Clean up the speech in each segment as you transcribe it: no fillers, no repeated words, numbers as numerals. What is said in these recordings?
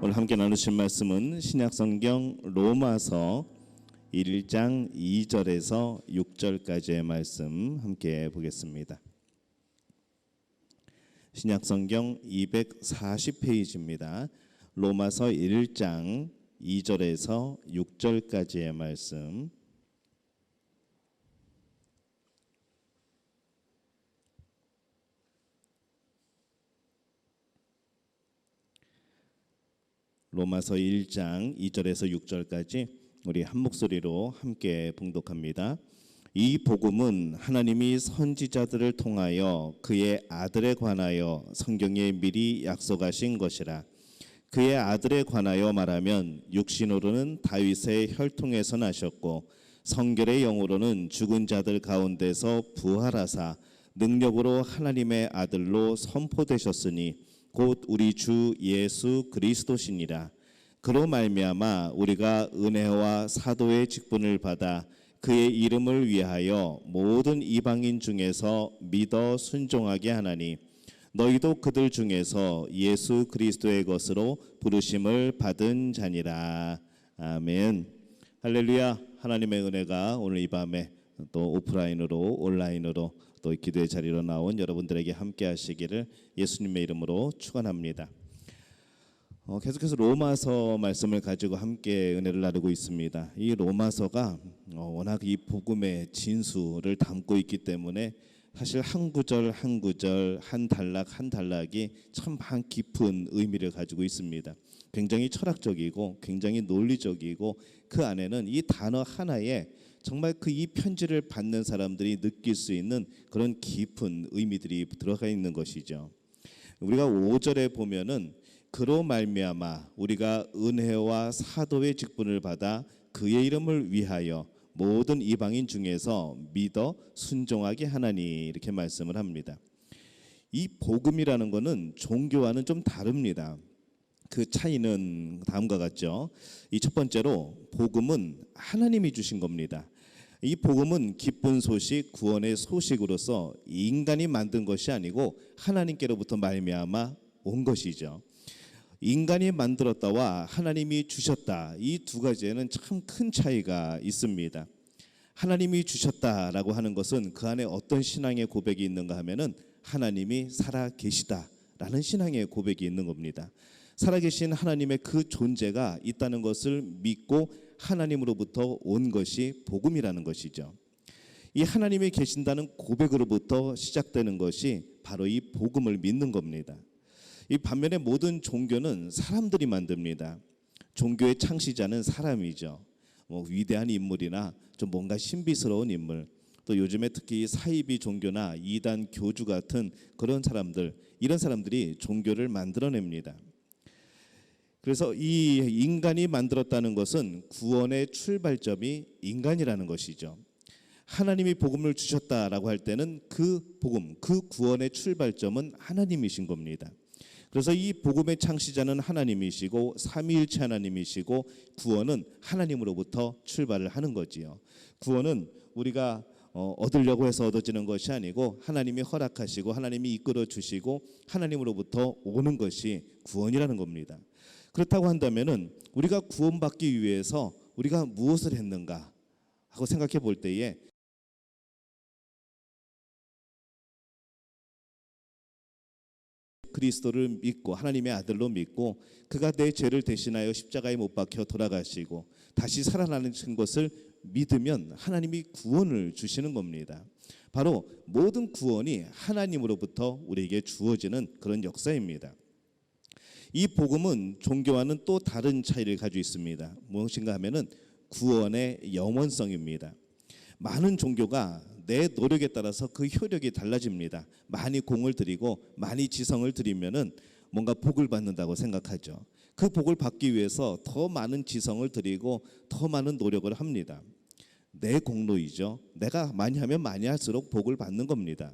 오늘 함께 나누실 말씀은 신약성경 로마서 1장 2절에서 6절까지의 말씀 함께 보겠습니다. 신약성경 240페이지입니다. 로마서 1장 2절에서 6절까지의 말씀. 로마서 1장 2절에서 6절까지 우리 한 목소리로 함께 봉독합니다. 이 복음은 하나님이 선지자들을 통하여 그의 아들에 관하여 성경에 미리 약속하신 것이라. 그의 아들에 관하여 말하면 육신으로는 다윗의 혈통에서 나셨고 성결의 영으로는 죽은 자들 가운데서 부활하사 능력으로 하나님의 아들로 선포되셨으니 곧 우리 주 예수 그리스도시니라. 그로 말미암아 우리가 은혜와 사도의 직분을 받아 그의 이름을 위하여 모든 이방인 중에서 믿어 순종하게 하나니 너희도 그들 중에서 예수 그리스도의 것으로 부르심을 받은 자니라. 아멘. 할렐루야. 하나님의 은혜가 오늘 이 밤에 또 오프라인으로 온라인으로 또 기도의 자리로 나온 여러분들에게 함께 하시기를 예수님의 이름으로 축원합니다. 계속해서 로마서 말씀을 가지고 함께 은혜를 나누고 있습니다. 이 로마서가 워낙 이 복음의 진수를 담고 있기 때문에 사실 한 구절 한 구절 한 단락 한 단락이 참 깊은 의미를 가지고 있습니다. 굉장히 철학적이고 굉장히 논리적이고 그 안에는 이 단어 하나에 정말 그 이 편지를 받는 사람들이 느낄 수 있는 그런 깊은 의미들이 들어가 있는 것이죠. 우리가 5절에 보면은 그로 말미암아 우리가 은혜와 사도의 직분을 받아 그의 이름을 위하여 모든 이방인 중에서 믿어 순종하게 하나니 이렇게 말씀을 합니다. 이 복음이라는 것은 종교와는 좀 다릅니다. 그 차이는 다음과 같죠. 이 첫 번째로 복음은 하나님이 주신 겁니다. 이 복음은 기쁜 소식, 구원의 소식으로서 인간이 만든 것이 아니고 하나님께로부터 말미암아 온 것이죠. 인간이 만들었다와 하나님이 주셨다, 이 두 가지에는 참 큰 차이가 있습니다. 하나님이 주셨다라고 하는 것은 그 안에 어떤 신앙의 고백이 있는가 하면은 하나님이 살아 계시다라는 신앙의 고백이 있는 겁니다. 살아계신 하나님의 그 존재가 있다는 것을 믿고 하나님으로부터 온 것이 복음이라는 것이죠. 이 하나님이 계신다는 고백으로부터 시작되는 것이 바로 이 복음을 믿는 겁니다. 이 반면에 모든 종교는 사람들이 만듭니다. 종교의 창시자는 사람이죠. 위대한 인물이나 좀 뭔가 신비스러운 인물, 또 요즘에 특히 사이비 종교나 이단 교주 같은 그런 사람들, 이런 사람들이 종교를 만들어냅니다. 그래서 이 인간이 만들었다는 것은 구원의 출발점이 인간이라는 것이죠. 하나님이 복음을 주셨다라고 할 때는 그 복음, 그 구원의 출발점은 하나님이신 겁니다. 그래서 이 복음의 창시자는 하나님이시고 삼위일체 하나님이시고 구원은 하나님으로부터 출발을 하는 거지요. 구원은 우리가 얻으려고 해서 얻어지는 것이 아니고 하나님이 허락하시고 하나님이 이끌어 주시고 하나님으로부터 오는 것이 구원이라는 겁니다. 그렇다고 한다면은 우리가 구원받기 위해서 우리가 무엇을 했는가 하고 생각해 볼 때에 그리스도를 믿고 하나님의 아들로 믿고 그가 내 죄를 대신하여 십자가에 못 박혀 돌아가시고 다시 살아나신 것을 믿으면 하나님이 구원을 주시는 겁니다. 바로 모든 구원이 하나님으로부터 우리에게 주어지는 그런 역사입니다. 이 복음은 종교와는 또 다른 차이를 가지고 있습니다. 무엇인가 하면은 구원의 영원성입니다. 많은 종교가 내 노력에 따라서 그 효력이 달라집니다. 많이 공을 들이고 많이 지성을 들이면은 뭔가 복을 받는다고 생각하죠. 그 복을 받기 위해서 더 많은 지성을 들이고 더 많은 노력을 합니다. 내 공로이죠. 내가 많이 하면 많이 할수록 복을 받는 겁니다.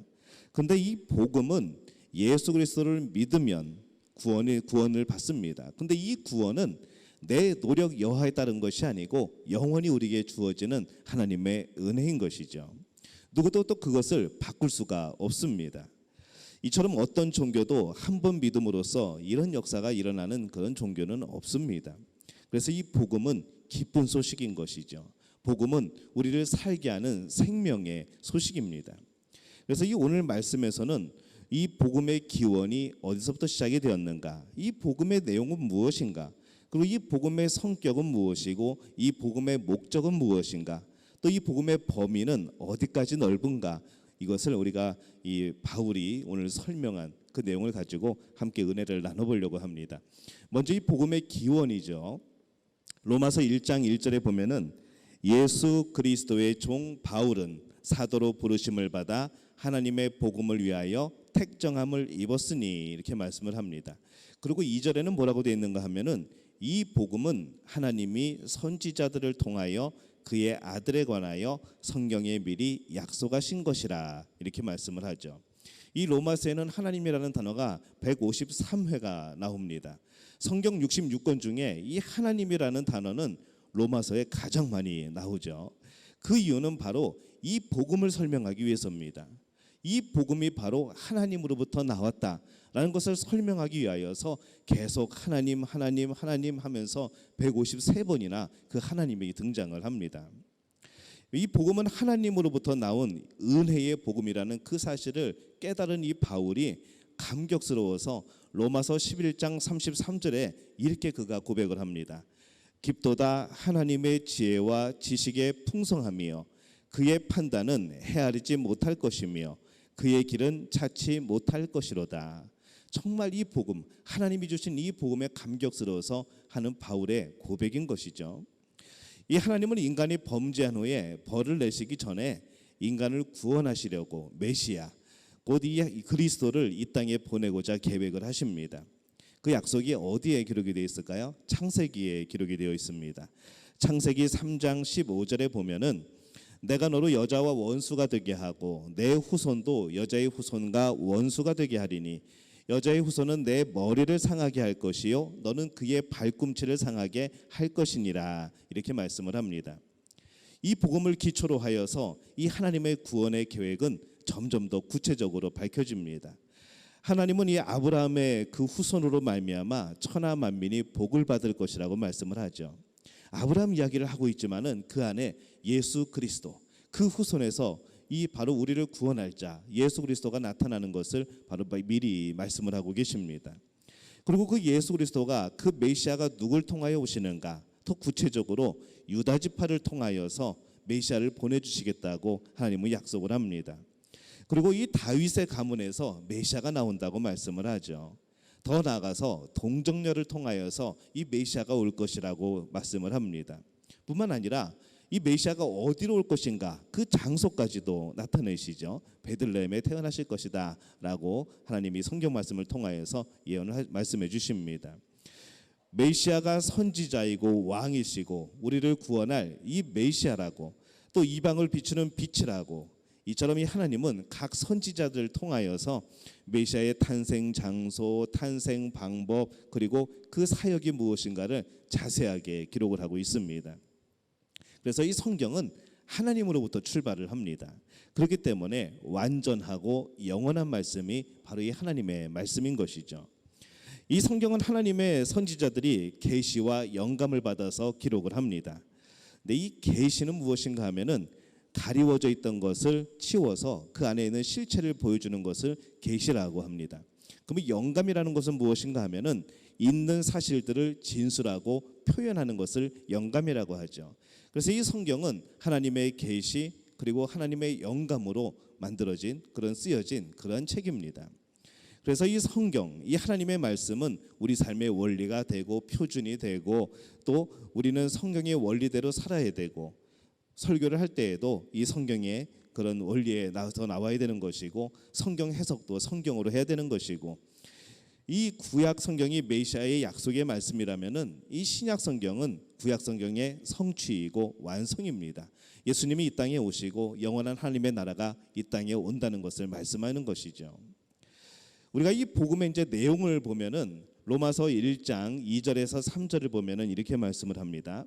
그런데 이 복음은 예수 그리스도를 믿으면 구원을 받습니다. 그런데 이 구원은 내 노력 여하에 따른 것이 아니고 영원히 우리에게 주어지는 하나님의 은혜인 것이죠. 누구도 또 그것을 바꿀 수가 없습니다. 이처럼 어떤 종교도 한 번 믿음으로써 이런 역사가 일어나는 그런 종교는 없습니다. 그래서 이 복음은 기쁜 소식인 것이죠. 복음은 우리를 살게 하는 생명의 소식입니다. 그래서 이 오늘 말씀에서는 이 복음의 기원이 어디서부터 시작이 되었는가, 이 복음의 내용은 무엇인가, 그리고 이 복음의 성격은 무엇이고 이 복음의 목적은 무엇인가, 또 이 복음의 범위는 어디까지 넓은가, 이것을 우리가 이 바울이 오늘 설명한 그 내용을 가지고 함께 은혜를 나눠보려고 합니다. 먼저 이 복음의 기원이죠. 로마서 1장 1절에 보면은 예수 그리스도의 종 바울은 사도로 부르심을 받아 하나님의 복음을 위하여 택정함을 입었으니, 이렇게 말씀을 합니다. 그리고 2절에는 뭐라고 되어 있는가 하면은 이 복음은 하나님이 선지자들을 통하여 그의 아들에 관하여 성경에 미리 약속하신 것이라, 이렇게 말씀을 하죠. 이 로마서에는 하나님이라는 단어가 153회가 나옵니다. 성경 66권 중에 이 하나님이라는 단어는 로마서에 가장 많이 나오죠. 그 이유는 바로 이 복음을 설명하기 위해서입니다. 이 복음이 바로 하나님으로부터 나왔다라는 것을 설명하기 위하여서 계속 하나님 하나님 하나님 하면서 153번이나 그 하나님이 등장을 합니다. 이 복음은 하나님으로부터 나온 은혜의 복음이라는 그 사실을 깨달은 이 바울이 감격스러워서 로마서 11장 33절에 이렇게 그가 고백을 합니다. 깊도다 하나님의 지혜와 지식의 풍성함이요 그의 판단은 헤아리지 못할 것이며 그의 길은 찾지 못할 것이로다. 정말 이 복음, 하나님이 주신 이 복음에 감격스러워서 하는 바울의 고백인 것이죠. 이 하나님은 인간이 범죄한 후에 벌을 내시기 전에 인간을 구원하시려고 메시아, 곧 이 그리스도를 이 땅에 보내고자 계획을 하십니다. 그 약속이 어디에 기록이 되어 있을까요? 창세기에 기록이 되어 있습니다. 창세기 3장 15절에 보면은 내가 너로 여자와 원수가 되게 하고 내 후손도 여자의 후손과 원수가 되게 하리니 여자의 후손은 내 머리를 상하게 할 것이요 너는 그의 발꿈치를 상하게 할 것이니라, 이렇게 말씀을 합니다. 이 복음을 기초로 하여서 이 하나님의 구원의 계획은 점점 더 구체적으로 밝혀집니다. 하나님은 이 아브라함의 그 후손으로 말미암아 천하 만민이 복을 받을 것이라고 말씀을 하죠. 아브라함 이야기를 하고 있지만은 그 안에 예수 그리스도, 그 후손에서 이 바로 우리를 구원할 자 예수 그리스도가 나타나는 것을 바로 미리 말씀을 하고 계십니다. 그리고 그 예수 그리스도가, 그 메시아가 누굴 통하여 오시는가, 더 구체적으로 유다 지파를 통하여서 메시아를 보내주시겠다고 하나님은 약속을 합니다. 그리고 이 다윗의 가문에서 메시아가 나온다고 말씀을 하죠. 더 나아가서 동정녀를 통하여서 이 메시아가 올 것이라고 말씀을 합니다. 뿐만 아니라 이 메시아가 어디로 올 것인가, 그 장소까지도 나타내시죠. 베들레헴에 태어나실 것이다 라고 하나님이 성경 말씀을 통하여서 예언을 말씀해 주십니다. 메시아가 선지자이고 왕이시고 우리를 구원할 이 메시아라고, 또 이방을 비추는 빛이라고, 이처럼 이 하나님은 각 선지자들을 통하여서 메시아의 탄생 장소, 탄생 방법, 그리고 그 사역이 무엇인가를 자세하게 기록을 하고 있습니다. 그래서 이 성경은 하나님으로부터 출발을 합니다. 그렇기 때문에 완전하고 영원한 말씀이 바로 이 하나님의 말씀인 것이죠. 이 성경은 하나님의 선지자들이 계시와 영감을 받아서 기록을 합니다. 근데 이 계시는 무엇인가 하면은 가리워져 있던 것을 치워서 그 안에 있는 실체를 보여주는 것을 계시라고 합니다. 그러면 영감이라는 것은 무엇인가 하면은 있는 사실들을 진술하고 표현하는 것을 영감이라고 하죠. 그래서 이 성경은 하나님의 계시 그리고 하나님의 영감으로 만들어진, 그런 쓰여진 그런 책입니다. 그래서 이 성경, 이 하나님의 말씀은 우리 삶의 원리가 되고 표준이 되고, 또 우리는 성경의 원리대로 살아야 되고, 설교를 할 때에도 이 성경의 그런 원리에 나와야 되는 것이고, 성경 해석도 성경으로 해야 되는 것이고, 이 구약 성경이 메시아의 약속의 말씀이라면은 이 신약 성경은 구약 성경의 성취이고 완성입니다. 예수님이 이 땅에 오시고 영원한 하나님의 나라가 이 땅에 온다는 것을 말씀하는 것이죠. 우리가 이 복음의 이제 내용을 보면은 로마서 1장 2절에서 3절을 보면은 이렇게 말씀을 합니다.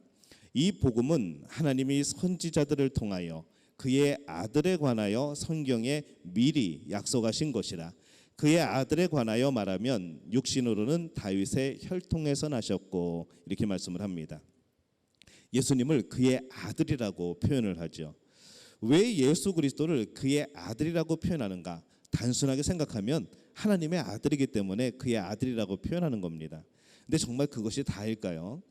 이 복음은 하나님이 선지자들을 통하여 그의 아들에 관하여 성경에 미리 약속하신 것이라. 그의 아들에 관하여 말하면 육신으로는 다윗의 혈통에서 나셨고 이렇게 말씀을 합니다. 예수님을 그의 아들이라고 표현을 하죠. 왜 예수 그리스도를 그의 아들이라고 표현하는가? 단순하게 생각하면 하나님의 아들이기 때문에 그의 아들이라고 표현하는 겁니다. 근데 정말 그것이 다일까요?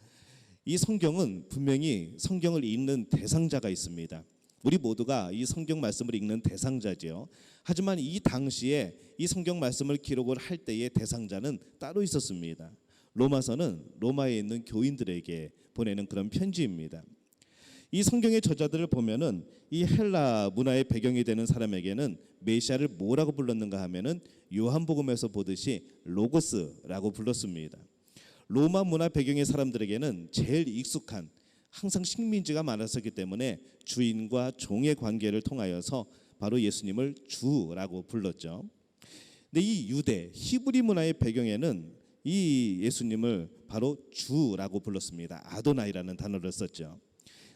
이 성경은 분명히 성경을 읽는 대상자가 있습니다. 우리 모두가 이 성경 말씀을 읽는 대상자지요. 하지만 이 당시에 이 성경 말씀을 기록을 할 때의 대상자는 따로 있었습니다. 로마서는 로마에 있는 교인들에게 보내는 그런 편지입니다. 이 성경의 저자들을 보면은 이 헬라 문화의 배경이 되는 사람에게는 메시아를 뭐라고 불렀는가 하면은 요한복음에서 보듯이 로고스라고 불렀습니다. 로마 문화 배경의 사람들에게는 제일 익숙한, 항상 식민지가 많았었기 때문에 주인과 종의 관계를 통하여서 바로 예수님을 주라고 불렀죠. 근데 이 유대 히브리 문화의 배경에는 이 예수님을 바로 주라고 불렀습니다. 아도나이라는 단어를 썼죠.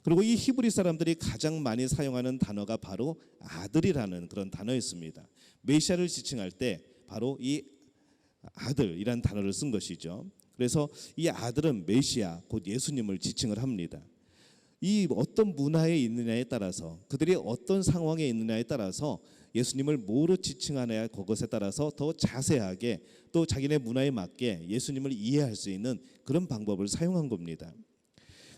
그리고 이 히브리 사람들이 가장 많이 사용하는 단어가 바로 아들이라는 그런 단어였습니다. 메시아를 지칭할 때 바로 이 아들이라는 단어를 쓴 것이죠. 그래서 이 아들은 메시아 곧 예수님을 지칭을 합니다. 이 어떤 문화에 있느냐에 따라서, 그들이 어떤 상황에 있느냐에 따라서 예수님을 뭐로 지칭하느냐, 그것에 따라서 더 자세하게 또 자기네 문화에 맞게 예수님을 이해할 수 있는 그런 방법을 사용한 겁니다.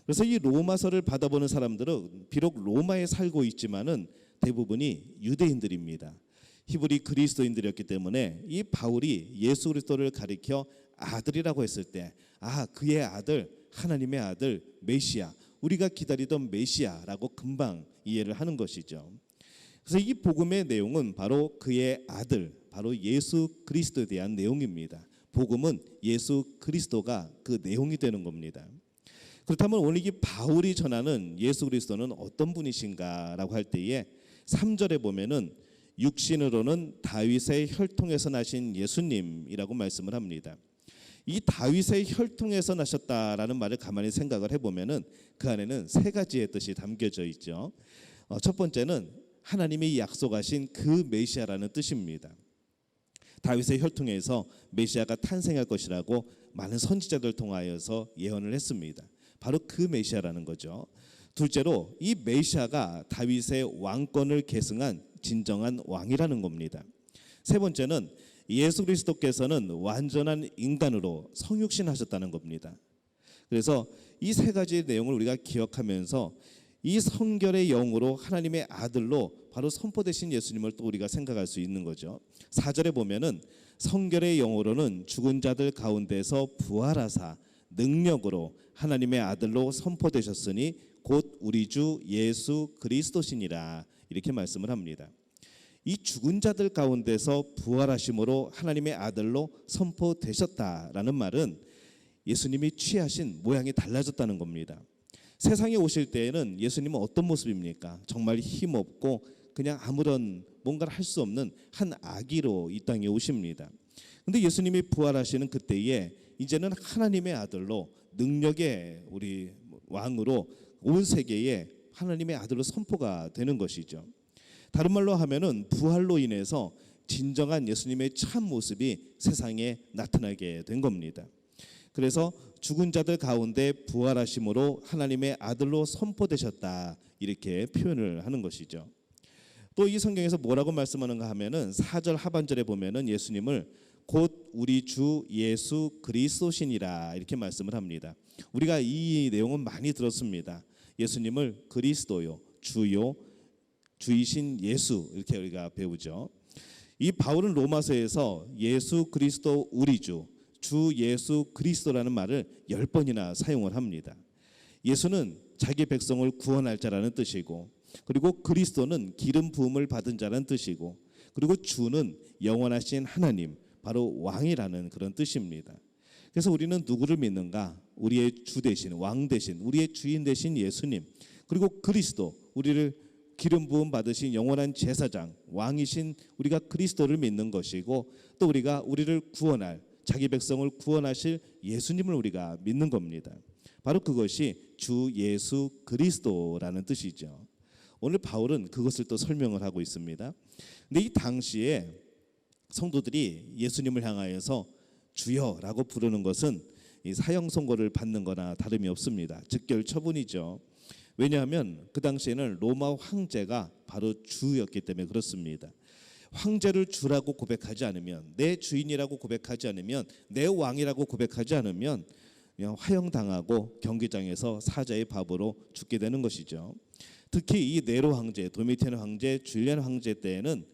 그래서 이 로마서를 받아보는 사람들은 비록 로마에 살고 있지만은 대부분이 유대인들입니다. 히브리 그리스도인들이었기 때문에 이 바울이 예수 그리스도를 가리켜 아들이라고 했을 때, 그의 아들, 하나님의 아들 메시아, 우리가 기다리던 메시아라고 금방 이해를 하는 것이죠. 그래서 이 복음의 내용은 바로 그의 아들, 바로 예수 그리스도에 대한 내용입니다. 복음은 예수 그리스도가 그 내용이 되는 겁니다. 그렇다면 오늘 이 바울이 전하는 예수 그리스도는 어떤 분이신가라고 할 때에 3절에 보면은 육신으로는 다윗의 혈통에서 나신 예수님이라고 말씀을 합니다. 이 다윗의 혈통에서 나셨다라는 말을 가만히 생각을 해보면은 그 안에는 세 가지의 뜻이 담겨져 있죠. 첫 번째는 하나님이 약속하신 그 메시아라는 뜻입니다. 다윗의 혈통에서 메시아가 탄생할 것이라고 많은 선지자들 통하여서 예언을 했습니다. 바로 그 메시아라는 거죠. 둘째로 이 메시아가 다윗의 왕권을 계승한 진정한 왕이라는 겁니다. 세 번째는 예수 그리스도께서는 완전한 인간으로 성육신하셨다는 겁니다. 그래서 이 세 가지의 내용을 우리가 기억하면서 이 성결의 영으로 하나님의 아들로 바로 선포되신 예수님을 또 우리가 생각할 수 있는 거죠. 4절에 보면은 성결의 영으로는 죽은 자들 가운데서 부활하사 능력으로 하나님의 아들로 선포되셨으니 곧 우리 주 예수 그리스도시니라 이렇게 말씀을 합니다. 이 죽은 자들 가운데서 부활하심으로 하나님의 아들로 선포되셨다라는 말은 예수님이 취하신 모양이 달라졌다는 겁니다. 세상에 오실 때에는 예수님은 어떤 모습입니까? 정말 힘없고 그냥 아무런 뭔가를 할 수 없는 한 아기로 이 땅에 오십니다. 근데 예수님이 부활하시는 그때에 이제는 하나님의 아들로 능력의 우리 왕으로 온 세계에 하나님의 아들로 선포가 되는 것이죠. 다른 말로 하면은 부활로 인해서 진정한 예수님의 참 모습이 세상에 나타나게 된 겁니다. 그래서 죽은 자들 가운데 부활하심으로 하나님의 아들로 선포되셨다 이렇게 표현을 하는 것이죠. 또 이 성경에서 뭐라고 말씀하는가 하면은 4절 하반절에 보면은 예수님을 곧 우리 주 예수 그리스도시니라 이렇게 말씀을 합니다. 우리가 이 내용은 많이 들었습니다. 예수님을 그리스도요, 주요, 주이신 예수 이렇게 우리가 배우죠. 이 바울은 로마서에서 예수 그리스도 우리 주 예수 그리스도라는 말을 10번이나 사용을 합니다. 예수는 자기 백성을 구원할 자라는 뜻이고, 그리고 그리스도는 기름 부음을 받은 자라는 뜻이고, 그리고 주는 영원하신 하나님, 바로 왕이라는 그런 뜻입니다. 그래서 우리는 누구를 믿는가? 우리의 주 되신, 왕 되신, 우리의 주인 되신 예수님, 그리고 그리스도, 우리를 기름 부음 받으신 영원한 제사장, 왕이신 우리가 그리스도를 믿는 것이고, 또 우리가 우리를 구원할, 자기 백성을 구원하실 예수님을 우리가 믿는 겁니다. 바로 그것이 주 예수 그리스도라는 뜻이죠. 오늘 바울은 그것을 또 설명을 하고 있습니다. 근데 이 당시에 성도들이 예수님을 향하여서 주여라고 부르는 것은 이 사형 선고를 받는 거나 다름이 없습니다. 즉결 처분이죠. 왜냐하면 그 당시에는 로마 황제가 바로 주였기 때문에 그렇습니다. 황제를 주라고 고백하지 않으면, 내 주인이라고 고백하지 않으면, 내 왕이라고 고백하지 않으면 그냥 화형당하고 경기장에서 사자의 밥으로 죽게 되는 것이죠. 특히 이 네로 황제, 도미티안 황제, 줄리안 황제 때에는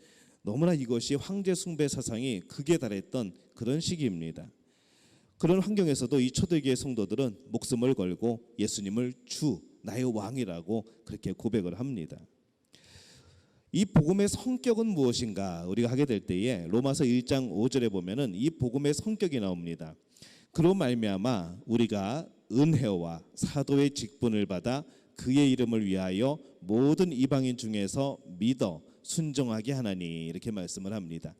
너무나 이것이 황제 숭배 사상이 극에 달했던 그런 시기입니다. 그런 환경에서도 이 초대교회 성도들은 목숨을 걸고 예수님을 주, 나의 왕이라고 그렇게 고백을 합니다. 이 복음의 성격은 무엇인가 우리가 하게 될 때에 로마서 1장 5절에 보면은 이 복음의 성격이 나옵니다. 그로 말미암아 우리가 은혜와 사도의 직분을 받아 그의 이름을 위하여 모든 이방인 중에서 믿어 순종하게 하나니, 이렇게 말씀을 합니다.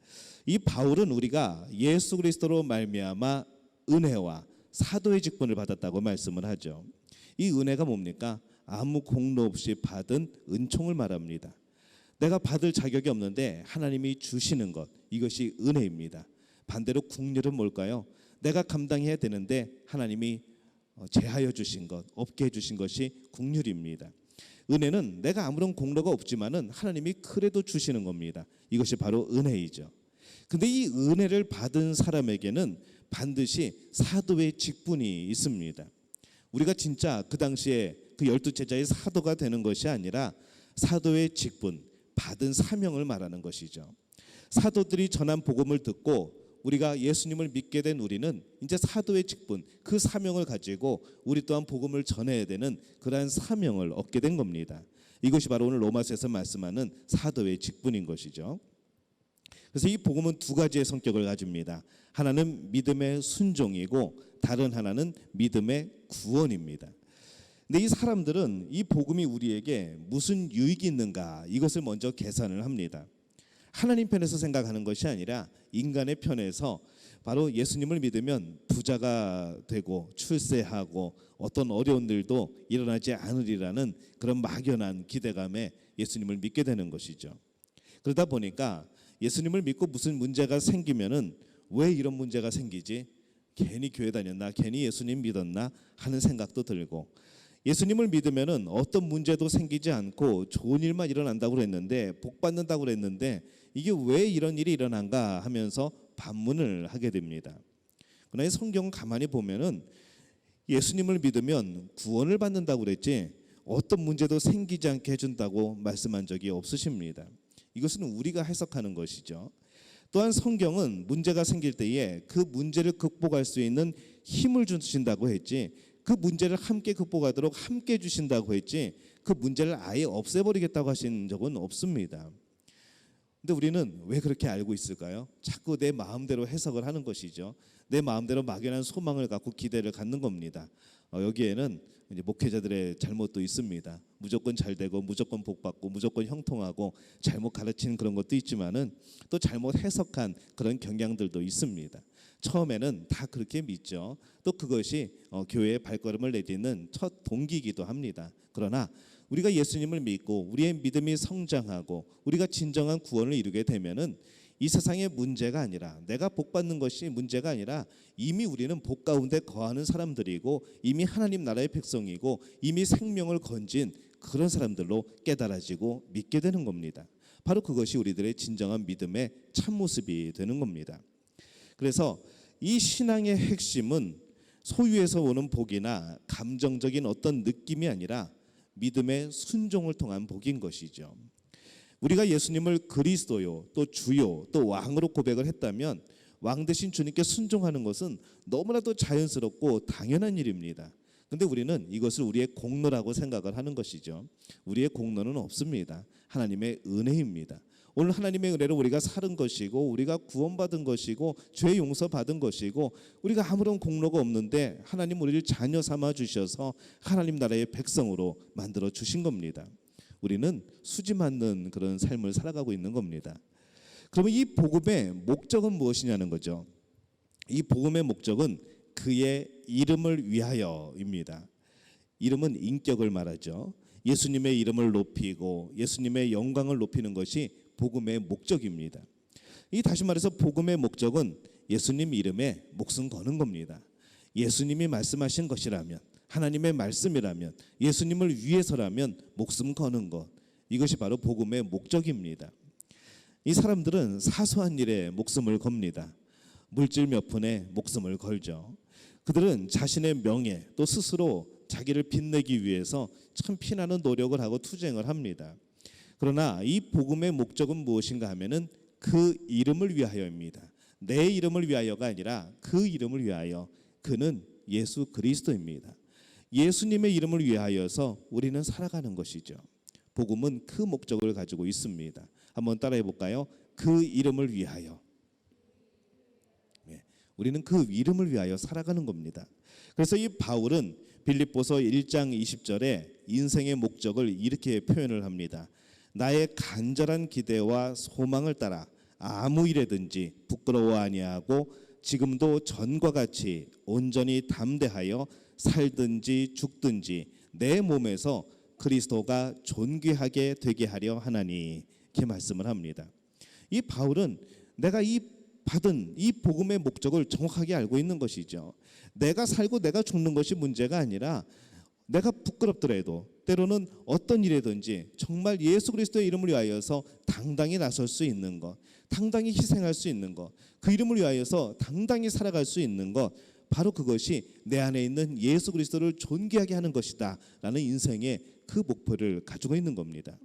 이 바울은 우리가 예수 그리스도로 말미암아 은혜와 사도의 직분을 받았다고 말씀을 하죠. 이 은혜가 뭡니까? 아무 공로 없이 받은 은총을 말합니다. 내가 받을 자격이 없는데 하나님이 주시는 것, 이것이 은혜입니다. 반대로 국률은 뭘까요? 내가 감당해야 되는데 하나님이 제하여 주신 것, 없게 해주신 것이 국률입니다. 은혜는 내가 아무런 공로가 없지만은 하나님이 그래도 주시는 겁니다. 이것이 바로 은혜이죠. 근데 이 은혜를 받은 사람에게는 반드시 사도의 직분이 있습니다. 우리가 진짜 그 당시에 그 12제자의 사도가 되는 것이 아니라 사도의 직분, 받은 사명을 말하는 것이죠. 사도들이 전한 복음을 듣고 우리가 예수님을 믿게 된 우리는 이제 사도의 직분, 그 사명을 가지고 우리 또한 복음을 전해야 되는 그러한 사명을 얻게 된 겁니다. 이것이 바로 오늘 로마서에서 말씀하는 사도의 직분인 것이죠. 그래서 이 복음은 두 가지의 성격을 가집니다. 하나는 믿음의 순종이고 다른 하나는 믿음의 구원입니다. 근데 이 사람들은 이 복음이 우리에게 무슨 유익이 있는가, 이것을 먼저 계산을 합니다. 하나님 편에서 생각하는 것이 아니라 인간의 편에서 바로 예수님을 믿으면 부자가 되고 출세하고 어떤 어려운 일도 일어나지 않으리라는 그런 막연한 기대감에 예수님을 믿게 되는 것이죠. 그러다 보니까 예수님을 믿고 무슨 문제가 생기면은 왜 이런 문제가 생기지? 괜히 교회 다녔나? 괜히 예수님 믿었나? 하는 생각도 들고, 예수님을 믿으면은 어떤 문제도 생기지 않고 좋은 일만 일어난다고 그랬는데, 복 받는다고 그랬는데 이게 왜 이런 일이 일어난가 하면서 반문을 하게 됩니다. 그러나 성경은 가만히 보면은 예수님을 믿으면 구원을 받는다고 그랬지 어떤 문제도 생기지 않게 해준다고 말씀한 적이 없으십니다. 이것은 우리가 해석하는 것이죠. 또한 성경은 문제가 생길 때에 그 문제를 극복할 수 있는 힘을 주신다고 했지, 그 문제를 함께 극복하도록 함께 주신다고 했지 그 문제를 아예 없애버리겠다고 하신 적은 없습니다. 근데 우리는 왜 그렇게 알고 있을까요? 자꾸 내 마음대로 해석을 하는 것이죠. 내 마음대로 막연한 소망을 갖고 기대를 갖는 겁니다. 여기에는 이제 목회자들의 잘못도 있습니다. 무조건 잘 되고 무조건 복 받고 무조건 형통하고 잘못 가르치는 그런 것도 있지만은 또 잘못 해석한 그런 경향들도 있습니다. 처음에는 다 그렇게 믿죠. 또 그것이 교회의 발걸음을 내딛는 첫 동기이기도 합니다. 그러나 우리가 예수님을 믿고 우리의 믿음이 성장하고 우리가 진정한 구원을 이루게 되면은 이 세상의 문제가 아니라, 내가 복 받는 것이 문제가 아니라 이미 우리는 복 가운데 거하는 사람들이고 이미 하나님 나라의 백성이고 이미 생명을 건진 그런 사람들로 깨달아지고 믿게 되는 겁니다. 바로 그것이 우리들의 진정한 믿음의 참모습이 되는 겁니다. 그래서 이 신앙의 핵심은 소유에서 오는 복이나 감정적인 어떤 느낌이 아니라 믿음의 순종을 통한 복인 것이죠. 우리가 예수님을 그리스도요, 또 주요, 또 왕으로 고백을 했다면 왕 대신 주님께 순종하는 것은 너무나도 자연스럽고 당연한 일입니다. 근데 우리는 이것을 우리의 공로라고 생각을 하는 것이죠. 우리의 공로는 없습니다. 하나님의 은혜입니다. 오늘 하나님의 은혜로 우리가 살은 것이고 우리가 구원받은 것이고 죄 용서받은 것이고 우리가 아무런 공로가 없는데 하나님 우리를 자녀 삼아 주셔서 하나님 나라의 백성으로 만들어 주신 겁니다. 우리는 수지 맞는 그런 삶을 살아가고 있는 겁니다. 그러면 이 복음의 목적은 무엇이냐는 거죠. 이 복음의 목적은 그의 이름을 위하여입니다. 이름은 인격을 말하죠. 예수님의 이름을 높이고 예수님의 영광을 높이는 것이 복음의 목적입니다. 이 다시 말해서 복음의 목적은 예수님 이름에 목숨 거는 겁니다. 예수님이 말씀하신 것이라면, 하나님의 말씀이라면, 예수님을 위해서라면 목숨 거는 것, 이것이 바로 복음의 목적입니다. 이 사람들은 사소한 일에 목숨을 겁니다. 물질 몇 푼에 목숨을 걸죠. 그들은 자신의 명예 또 스스로 자기를 빛내기 위해서 참 피나는 노력을 하고 투쟁을 합니다. 그러나 이 복음의 목적은 무엇인가 하면은 그 이름을 위하여입니다. 내 이름을 위하여가 아니라 그 이름을 위하여. 그는 예수 그리스도입니다. 예수님의 이름을 위하여서 우리는 살아가는 것이죠. 복음은 그 목적을 가지고 있습니다. 한번 따라해 볼까요? 그 이름을 위하여. 우리는 그 이름을 위하여 살아가는 겁니다. 그래서 이 바울은 빌립보서 1장 20절에 인생의 목적을 이렇게 표현을 합니다. 나의 간절한 기대와 소망을 따라 아무 일에든지 부끄러워 아니하고 지금도 전과 같이 온전히 담대하여 살든지 죽든지 내 몸에서 그리스도가 존귀하게 되게 하려 하나니, 이렇게 말씀을 합니다. 이 바울은 내가 받은 이 복음의 목적을 정확하게 알고 있는 것이죠. 내가 살고 내가 죽는 것이 문제가 아니라 내가 부끄럽더라도 때로는 어떤 일이든지 정말 예수 그리스도의 이름을 위하여서 당당히 나설 수 있는 것, 당당히 희생할 수 있는 것, 그 이름을 위하여서 당당히 살아갈 수 있는 것, 바로 그것이 내 안에 있는 예수 그리스도를 존귀하게 하는 것이다 라는 인생의 그 목표를 가지고 있는 겁니다.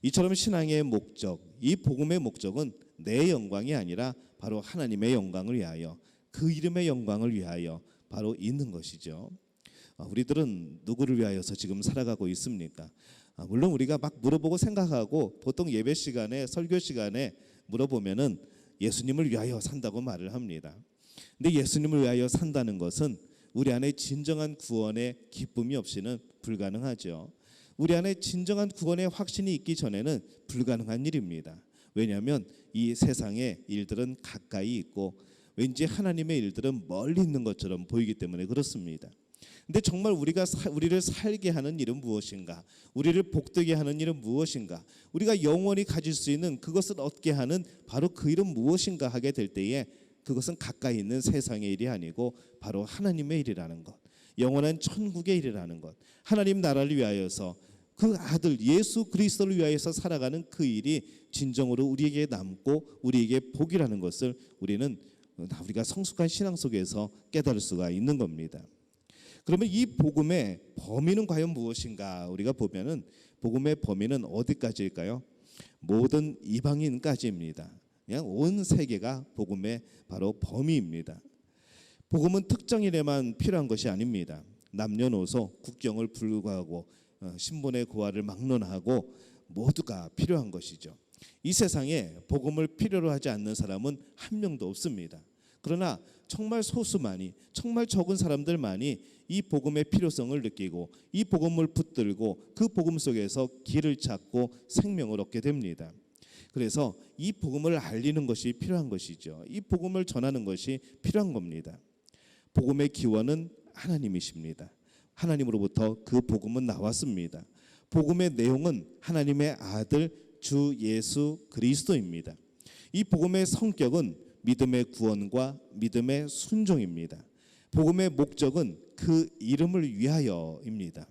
이처럼 신앙의 목적, 이 복음의 목적은 내 영광이 아니라 바로 하나님의 영광을 위하여, 그 이름의 영광을 위하여 바로 있는 것이죠. 우리들은 누구를 위하여서 지금 살아가고 있습니까? 물론 우리가 막 물어보고 생각하고 보통 예배 시간에, 설교 시간에 물어보면은 예수님을 위하여 산다고 말을 합니다. 근데 예수님을 위하여 산다는 것은 우리 안에 진정한 구원의 기쁨이 없이는 불가능하죠. 우리 안에 진정한 구원의 확신이 있기 전에는 불가능한 일입니다. 왜냐하면 이 세상의 일들은 가까이 있고 왠지 하나님의 일들은 멀리 있는 것처럼 보이기 때문에 그렇습니다. 근데 정말 우리를 살게 하는 일은 무엇인가? 우리를 복되게 하는 일은 무엇인가? 우리가 영원히 가질 수 있는 그것을 얻게 하는 바로 그 일은 무엇인가 하게 될 때에 그것은 가까이 있는 세상의 일이 아니고 바로 하나님의 일이라는 것, 영원한 천국의 일이라는 것, 하나님 나라를 위하여서 그 아들 예수 그리스도를 위하여서 살아가는 그 일이 진정으로 우리에게 남고 우리에게 복이라는 것을 우리가 성숙한 신앙 속에서 깨달을 수가 있는 겁니다. 그러면 이 복음의 범위는 과연 무엇인가? 우리가 보면은 복음의 범위는 어디까지일까요? 모든 이방인까지입니다. 그냥 온 세계가 복음의 바로 범위입니다. 복음은 특정인에만 필요한 것이 아닙니다. 남녀노소, 국경을 불구하고 신분의 고하를 막론하고 모두가 필요한 것이죠. 이 세상에 복음을 필요로 하지 않는 사람은 한 명도 없습니다. 그러나 정말 소수만이, 정말 적은 사람들만이 이 복음의 필요성을 느끼고 이 복음을 붙들고 그 복음 속에서 길을 찾고 생명을 얻게 됩니다. 그래서 이 복음을 알리는 것이 필요한 것이죠. 이 복음을 전하는 것이 필요한 겁니다. 복음의 기원은 하나님이십니다. 하나님으로부터 그 복음은 나왔습니다. 복음의 내용은 하나님의 아들 주 예수 그리스도입니다. 이 복음의 성격은 믿음의 구원과 믿음의 순종입니다. 복음의 목적은 그 이름을 위하여입니다.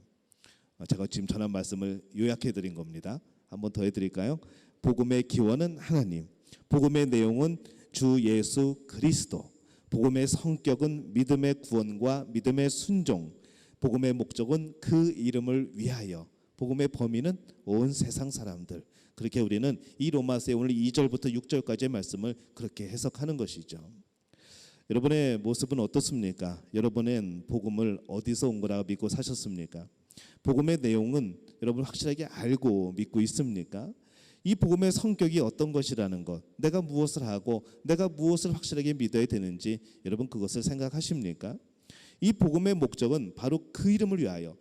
제가 지금 전한 말씀을 요약해 드린 겁니다. 한번 더 해드릴까요? 복음의 기원은 하나님, 복음의 내용은 주 예수 그리스도, 복음의 성격은 믿음의 구원과 믿음의 순종, 복음의 목적은 그 이름을 위하여, 복음의 범위는 온 세상 사람들. 그렇게 우리는 이 로마서의 오늘 2절부터 6절까지의 말씀을 그렇게 해석하는 것이죠. 여러분의 모습은 어떻습니까? 여러분은 복음을 어디서 온 거라고 믿고 사셨습니까? 복음의 내용은 여러분 확실하게 알고 믿고 있습니까? 이 복음의 성격이 어떤 것이라는 것, 내가 무엇을 하고 내가 무엇을 확실하게 믿어야 되는지 여러분 그것을 생각하십니까? 이 복음의 목적은 바로 그 이름을 위하여,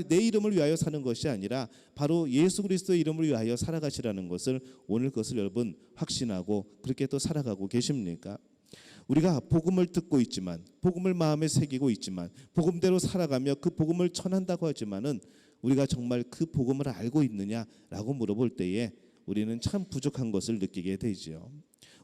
내 이름을 위하여 사는 것이 아니라 바로 예수 그리스도의 이름을 위하여 살아가시라는 것을, 오늘 그것을 여러분 확신하고 그렇게 또 살아가고 계십니까? 우리가 복음을 듣고 있지만, 복음을 마음에 새기고 있지만, 복음대로 살아가며 그 복음을 전한다고 하지만은 우리가 정말 그 복음을 알고 있느냐라고 물어볼 때에 우리는 참 부족한 것을 느끼게 되지요.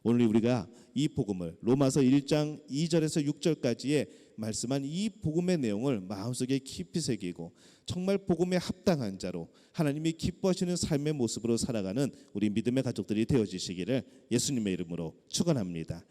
오늘 우리가 이 복음을 로마서 1장 2절에서 6절까지의 말씀한 이 복음의 내용을 마음속에 깊이 새기고 정말 복음에 합당한 자로 하나님이 기뻐하시는 삶의 모습으로 살아가는 우리 믿음의 가족들이 되어지시기를 예수님의 이름으로 축원합니다.